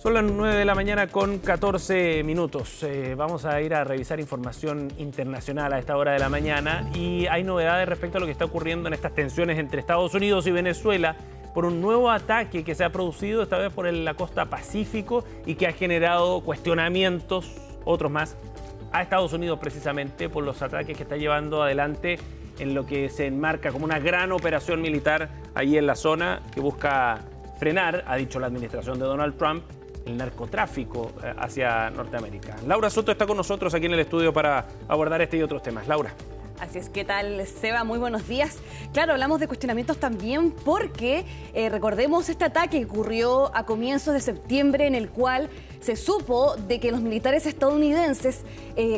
Son las 9 de la mañana con 14 minutos. Vamos a ir a revisar información internacional a esta hora de la mañana y hay novedades respecto a lo que está ocurriendo en estas tensiones entre Estados Unidos y Venezuela por un nuevo ataque que se ha producido esta vez por la costa Pacífico y que ha generado cuestionamientos, otros más, a Estados Unidos precisamente por los ataques que está llevando adelante en lo que se enmarca como una gran operación militar allí en la zona que busca frenar, ha dicho la administración de Donald Trump, el narcotráfico hacia Norteamérica. Laura Soto está con nosotros aquí en el estudio para abordar este y otros temas. Laura. Así es, ¿qué tal, Seba? Muy buenos días. Claro, hablamos de cuestionamientos también porque recordemos este ataque que ocurrió a comienzos de septiembre en el cual se supo de que los militares estadounidenses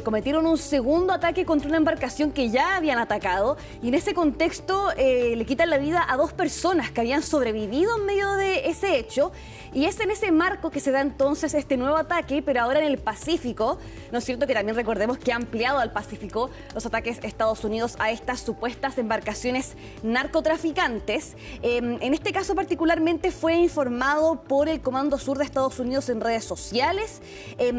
cometieron un segundo ataque contra una embarcación que ya habían atacado y en ese contexto le quitan la vida a 2 personas que habían sobrevivido en medio de ese hecho y es en ese marco que se da entonces este nuevo ataque, pero ahora en el Pacífico, ¿no es cierto? Que también recordemos que ha ampliado al Pacífico los ataques Estados Unidos a estas supuestas embarcaciones narcotraficantes. En este caso particularmente fue informado por el Comando Sur de Estados Unidos en redes sociales.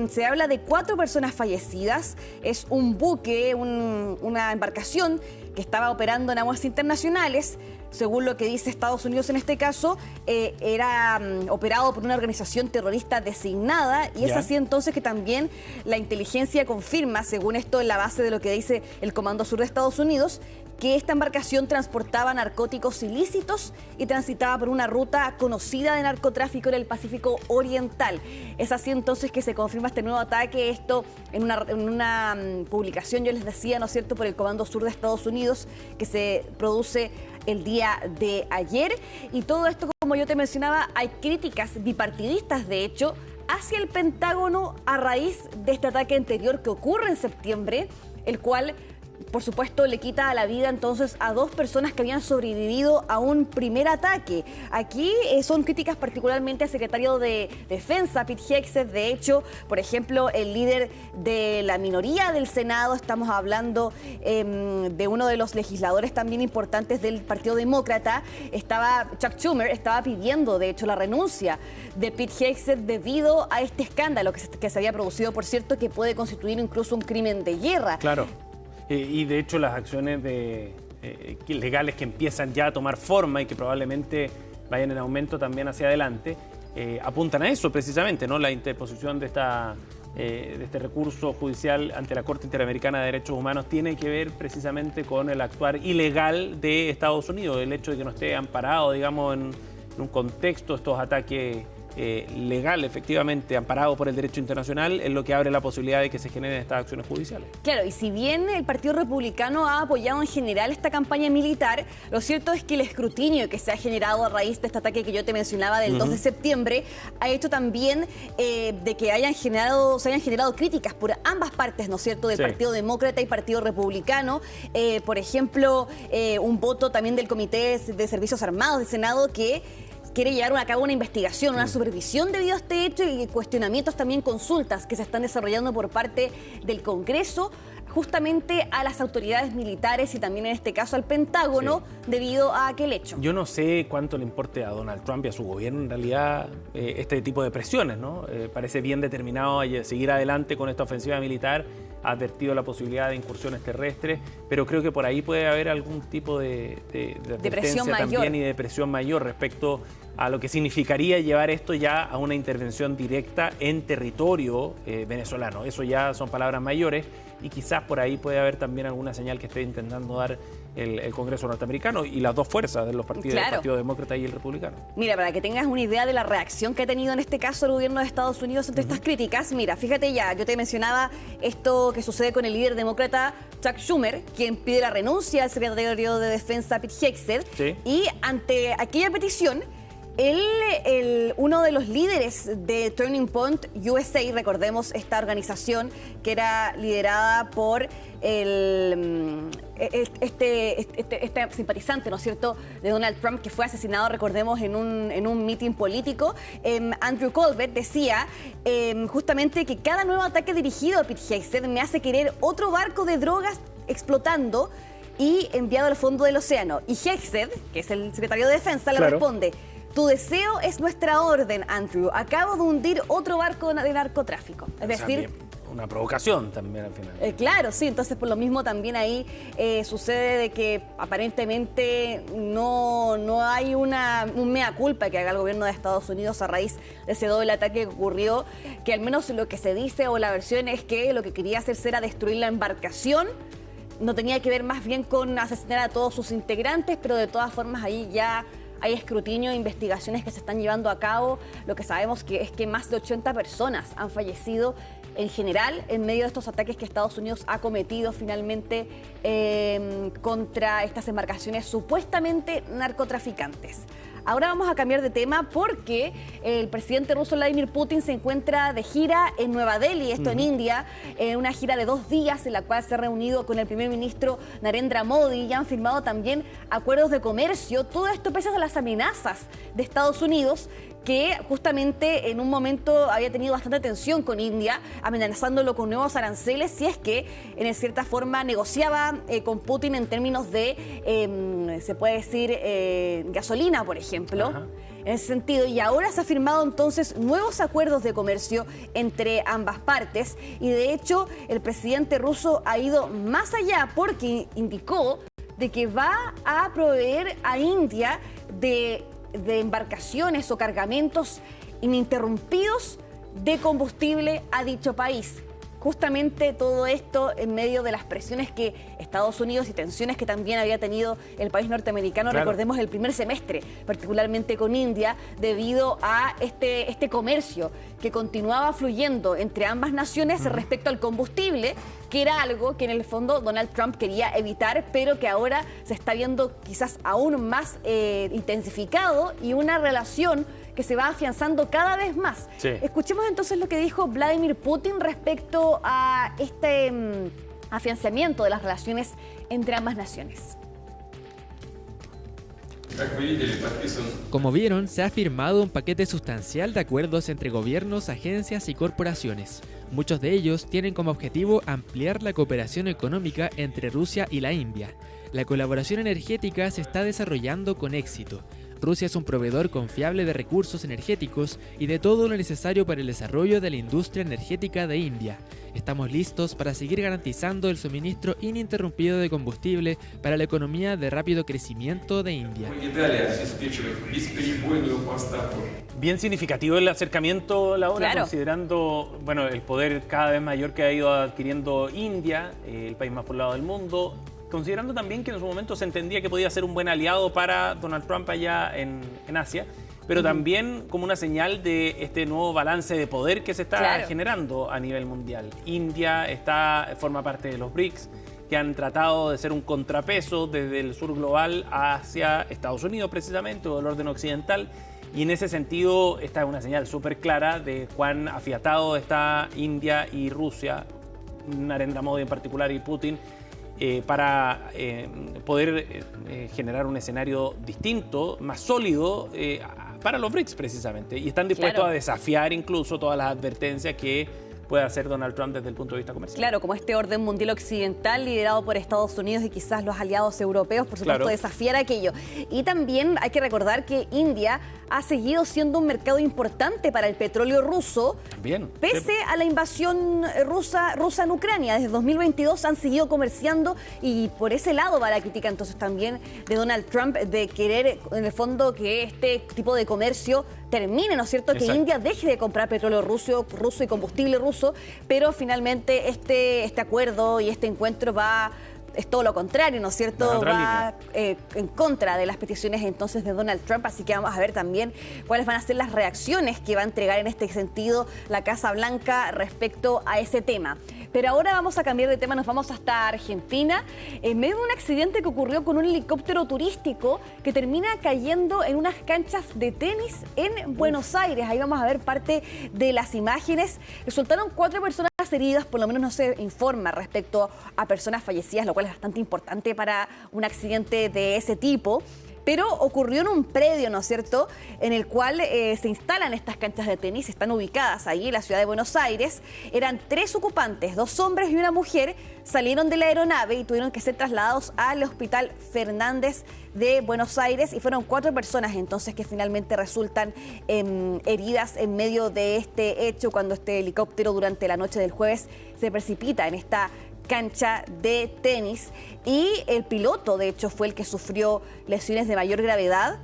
Se habla de 4 personas fallecidas. Es un buque, una embarcación que estaba operando en aguas internacionales. Según lo que dice Estados Unidos en este caso, era operado por una organización terrorista designada y es así entonces que también la inteligencia confirma, según esto en la base de lo que dice el Comando Sur de Estados Unidos, que esta embarcación transportaba narcóticos ilícitos y transitaba por una ruta conocida de narcotráfico en el Pacífico Oriental. Es así entonces que se confirma este nuevo ataque, esto en una publicación, yo les decía, ¿no es cierto?, por el Comando Sur de Estados Unidos, que se produce el día de ayer. Y todo esto, como yo te mencionaba, hay críticas bipartidistas, de hecho, hacia el Pentágono a raíz de este ataque anterior que ocurre en septiembre, el cual por supuesto le quita la vida entonces a 2 personas que habían sobrevivido a un primer ataque. Aquí son críticas particularmente al secretario de Defensa, Pete Hegseth. De hecho, por ejemplo, el líder de la minoría del Senado, estamos hablando de uno de los legisladores también importantes del Partido Demócrata, Chuck Schumer, estaba pidiendo de hecho la renuncia de Pete Hegseth debido a este escándalo que se había producido, por cierto, que puede constituir incluso un crimen de guerra. Claro. Y de hecho las acciones legales que empiezan ya a tomar forma y que probablemente vayan en aumento también hacia adelante, apuntan a eso precisamente, ¿no? La interposición de este recurso judicial ante la Corte Interamericana de Derechos Humanos tiene que ver precisamente con el actuar ilegal de Estados Unidos, el hecho de que no esté amparado, digamos, en un contexto estos ataques legal, efectivamente, amparado por el derecho internacional, es lo que abre la posibilidad de que se generen estas acciones judiciales. Claro, y si bien el Partido Republicano ha apoyado en general esta campaña militar, lo cierto es que el escrutinio que se ha generado a raíz de este ataque que yo te mencionaba del 2 de septiembre ha hecho también de que se hayan generado críticas por ambas partes, ¿no es cierto?, del Partido Demócrata y Partido Republicano. Por ejemplo, un voto también del Comité de Servicios Armados del Senado que quiere llevar a cabo una investigación, una supervisión debido a este hecho y cuestionamientos, también consultas que se están desarrollando por parte del Congreso justamente a las autoridades militares y también en este caso al Pentágono debido a aquel hecho. Yo no sé cuánto le importe a Donald Trump y a su gobierno en realidad este tipo de presiones, ¿no? Parece bien determinado a seguir adelante con esta ofensiva militar, ha advertido la posibilidad de incursiones terrestres, pero creo que por ahí puede haber algún tipo de presión mayor también y de presión mayor respecto a lo que significaría llevar esto ya a una intervención directa en territorio venezolano. Eso ya son palabras mayores y quizás por ahí puede haber también alguna señal que esté intentando dar el Congreso norteamericano y las 2 fuerzas de los partidos, el Partido Demócrata y el Republicano. Mira, para que tengas una idea de la reacción que ha tenido en este caso el gobierno de Estados Unidos ante estas críticas, mira, fíjate ya, yo te mencionaba esto que sucede con el líder demócrata Chuck Schumer, quien pide la renuncia al secretario de Defensa Pete Hegseth, y ante aquella petición, uno de los líderes de Turning Point USA, recordemos esta organización que era liderada por este simpatizante, ¿no es cierto?, de Donald Trump, que fue asesinado, recordemos, en un mitin político, Andrew Colbert decía justamente que cada nuevo ataque dirigido a Pete Hegseth me hace querer otro barco de drogas explotando y enviado al fondo del océano. Y Hegseth, que es el secretario de Defensa, le responde: Tu deseo es nuestra orden, Andrew. Acabo de hundir otro barco de narcotráfico. Es decir, una provocación también al final. Claro, sí, entonces por lo mismo también ahí sucede de que aparentemente no hay un mea culpa que haga el gobierno de Estados Unidos a raíz de ese doble ataque que ocurrió, que al menos lo que se dice o la versión es que lo que quería hacerse era destruir la embarcación. No tenía que ver más bien con asesinar a todos sus integrantes, pero de todas formas ahí ya hay escrutinio e investigaciones que se están llevando a cabo. Lo que sabemos es que más de 80 personas han fallecido en general en medio de estos ataques que Estados Unidos ha cometido finalmente contra estas embarcaciones supuestamente narcotraficantes. Ahora vamos a cambiar de tema porque el presidente ruso Vladimir Putin se encuentra de gira en Nueva Delhi, esto en India, una gira de 2 días en la cual se ha reunido con el primer ministro Narendra Modi y han firmado también acuerdos de comercio. Todo esto pese a las amenazas de Estados Unidos, que justamente en un momento había tenido bastante tensión con India, amenazándolo con nuevos aranceles si es que en cierta forma negociaba con Putin en términos de, se puede decir, gasolina, por ejemplo. Ajá. En ese sentido, y ahora se ha firmado entonces nuevos acuerdos de comercio entre ambas partes y de hecho el presidente ruso ha ido más allá porque indicó de que va a proveer a India de embarcaciones o cargamentos ininterrumpidos de combustible a dicho país. Justamente todo esto en medio de las presiones que Estados Unidos y tensiones que también había tenido el país norteamericano, claro. Recordemos el primer semestre, particularmente con India, debido a este comercio que continuaba fluyendo entre ambas naciones respecto al combustible, que era algo que en el fondo Donald Trump quería evitar, pero que ahora se está viendo quizás aún más intensificado y una relación que se va afianzando cada vez más. Sí. Escuchemos entonces lo que dijo Vladimir Putin respecto a este afianzamiento de las relaciones entre ambas naciones. Como vieron, se ha firmado un paquete sustancial de acuerdos entre gobiernos, agencias y corporaciones. Muchos de ellos tienen como objetivo ampliar la cooperación económica entre Rusia y la India. La colaboración energética se está desarrollando con éxito. Rusia es un proveedor confiable de recursos energéticos y de todo lo necesario para el desarrollo de la industria energética de India. Estamos listos para seguir garantizando el suministro ininterrumpido de combustible para la economía de rápido crecimiento de India. Bien significativo el acercamiento, Laura, claro. Considerando el poder cada vez mayor que ha ido adquiriendo India, el país más poblado del mundo. Considerando también que en su momento se entendía que podía ser un buen aliado para Donald Trump allá en Asia, pero también como una señal de este nuevo balance de poder que se está generando a nivel mundial. India forma parte de los BRICS, que han tratado de ser un contrapeso desde el sur global hacia Estados Unidos precisamente, o el orden occidental, y en ese sentido esta es una señal súper clara de cuán afiatado está India y Rusia, Narendra Modi en particular y Putin, para poder generar un escenario distinto, más sólido para los BRICS precisamente. Y están dispuestos a desafiar incluso todas las advertencias que puede hacer Donald Trump desde el punto de vista comercial. Claro, como este orden mundial occidental liderado por Estados Unidos y quizás los aliados europeos, por supuesto, desafiar aquello. Y también hay que recordar que India ha seguido siendo un mercado importante para el petróleo ruso, pese a la invasión rusa en Ucrania. Desde 2022 han seguido comerciando y por ese lado va la crítica entonces también de Donald Trump de querer en el fondo que este tipo de comercio termine, ¿no es cierto? Exacto. Que India deje de comprar petróleo ruso y combustible ruso, pero finalmente este acuerdo y este encuentro es todo lo contrario, ¿no es cierto? Va en contra de las peticiones entonces de Donald Trump, así que vamos a ver también cuáles van a ser las reacciones que va a entregar en este sentido la Casa Blanca respecto a ese tema. Pero ahora vamos a cambiar de tema, nos vamos hasta Argentina, en medio de un accidente que ocurrió con un helicóptero turístico que termina cayendo en unas canchas de tenis en Buenos Aires. Ahí vamos a ver parte de las imágenes. Resultaron 4 personas heridas, por lo menos no se informa respecto a personas fallecidas, lo cual es bastante importante para un accidente de ese tipo. pero ocurrió en un predio, ¿no es cierto?, en el cual se instalan estas canchas de tenis, están ubicadas ahí en la ciudad de Buenos Aires. Eran 3 ocupantes, 2 hombres y una mujer, salieron de la aeronave y tuvieron que ser trasladados al Hospital Fernández de Buenos Aires, y fueron 4 personas entonces que finalmente resultan heridas en medio de este hecho, cuando este helicóptero durante la noche del jueves se precipita en esta cancha de tenis, y el piloto de hecho fue el que sufrió lesiones de mayor gravedad.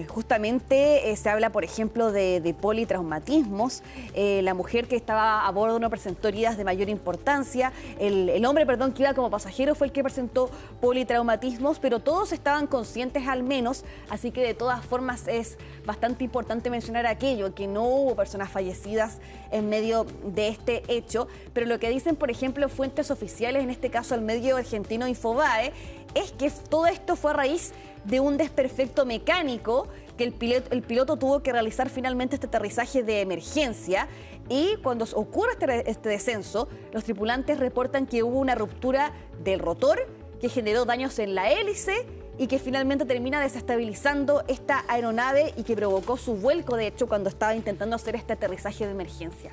Justamente se habla, por ejemplo, de politraumatismos. La mujer que estaba a bordo no presentó heridas de mayor importancia. El hombre, perdón, que iba como pasajero fue el que presentó politraumatismos, pero todos estaban conscientes al menos, así que de todas formas es bastante importante mencionar aquello, que no hubo personas fallecidas en medio de este hecho. Pero lo que dicen, por ejemplo, fuentes oficiales, en este caso el medio argentino Infobae, es que todo esto fue a raíz de un desperfecto mecánico que el piloto tuvo que realizar finalmente este aterrizaje de emergencia, y cuando ocurre este descenso, los tripulantes reportan que hubo una ruptura del rotor que generó daños en la hélice y que finalmente termina desestabilizando esta aeronave y que provocó su vuelco, de hecho, cuando estaba intentando hacer este aterrizaje de emergencia.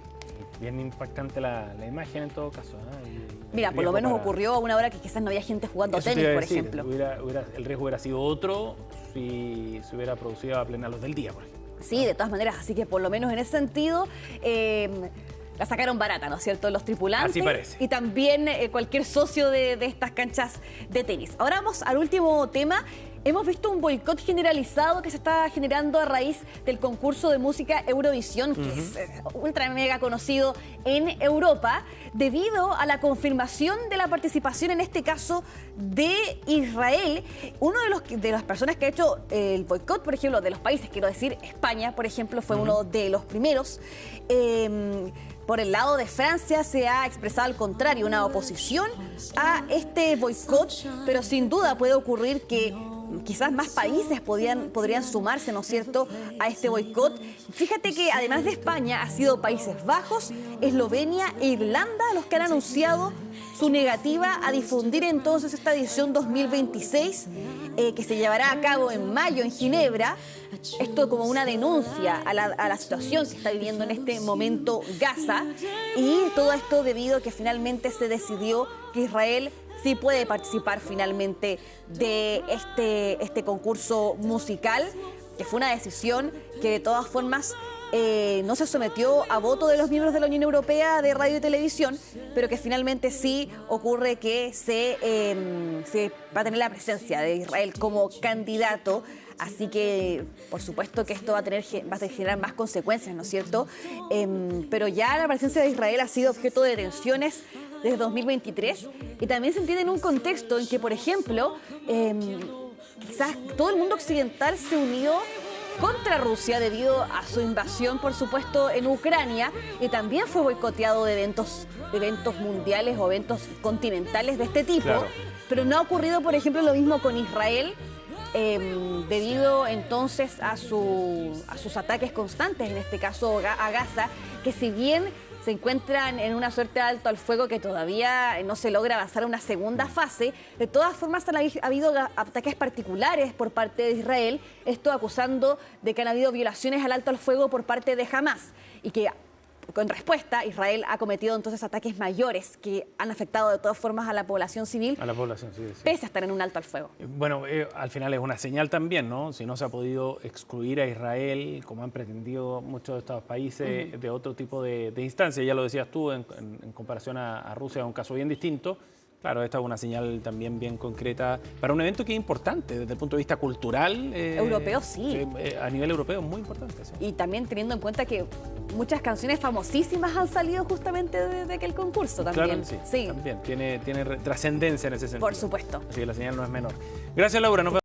Bien impactante la imagen en todo caso, ¿eh? Mira, por lo menos ocurrió a una hora que quizás no había gente jugando tenis, por ejemplo. El riesgo hubiera sido otro si se hubiera producido a plena luz del día, por ejemplo. Sí, de todas maneras, así que por lo menos en ese sentido la sacaron barata, ¿no es cierto?, los tripulantes. Así parece. Y también cualquier socio de estas canchas de tenis. Ahora vamos al último tema. Hemos visto un boicot generalizado que se está generando a raíz del concurso de música Eurovisión, que es ultra mega conocido en Europa, debido a la confirmación de la participación, en este caso, de Israel. Uno de las personas que ha hecho el boicot, por ejemplo, de los países, quiero decir, España, por ejemplo, fue uno de los primeros. Por el lado de Francia se ha expresado al contrario, una oposición a este boicot, pero sin duda puede ocurrir que quizás más países podrían sumarse, ¿no es cierto?, a este boicot. Fíjate que además de España ha sido Países Bajos, Eslovenia e Irlanda los que han anunciado su negativa a difundir entonces esta edición 2026 que se llevará a cabo en mayo en Ginebra. Esto como una denuncia a la situación que se está viviendo en este momento Gaza, y todo esto debido a que finalmente se decidió que Israel sí puede participar finalmente de este concurso musical, que fue una decisión que de todas formas no se sometió a voto de los miembros de la Unión Europea de Radio y Televisión, pero que finalmente sí ocurre que se va a tener la presencia de Israel como candidato. Así que, por supuesto que esto va a generar más consecuencias, ¿no es cierto? Pero ya la presencia de Israel ha sido objeto de tensiones desde 2023, y también se entiende en un contexto en que, por ejemplo, quizás todo el mundo occidental se unió contra Rusia debido a su invasión, por supuesto, en Ucrania, y también fue boicoteado de eventos mundiales o eventos continentales de este tipo. Claro. Pero no ha ocurrido, por ejemplo, lo mismo con Israel, debido entonces a sus ataques constantes, en este caso a Gaza, que si bien se encuentran en una suerte de alto al fuego que todavía no se logra avanzar a una segunda fase, de todas formas ha habido ataques particulares por parte de Israel, esto acusando de que han habido violaciones al alto al fuego por parte de Hamas, y que en respuesta Israel ha cometido entonces ataques mayores que han afectado de todas formas a la población civil. A la población civil, sí. Pese a estar en un alto al fuego. Bueno, al final es una señal también, ¿no? Si no se ha podido excluir a Israel, como han pretendido muchos de estos países, de otro tipo de instancias, ya lo decías tú, en comparación a Rusia, es un caso bien distinto. Claro, esta es una señal también bien concreta para un evento que es importante desde el punto de vista cultural. Europeo, sí. A nivel europeo es muy importante. Sí. Y también teniendo en cuenta que muchas canciones famosísimas han salido justamente de aquel concurso también. Claro, sí. También tiene trascendencia en ese sentido. Por supuesto. Así que la señal no es menor. Gracias, Laura.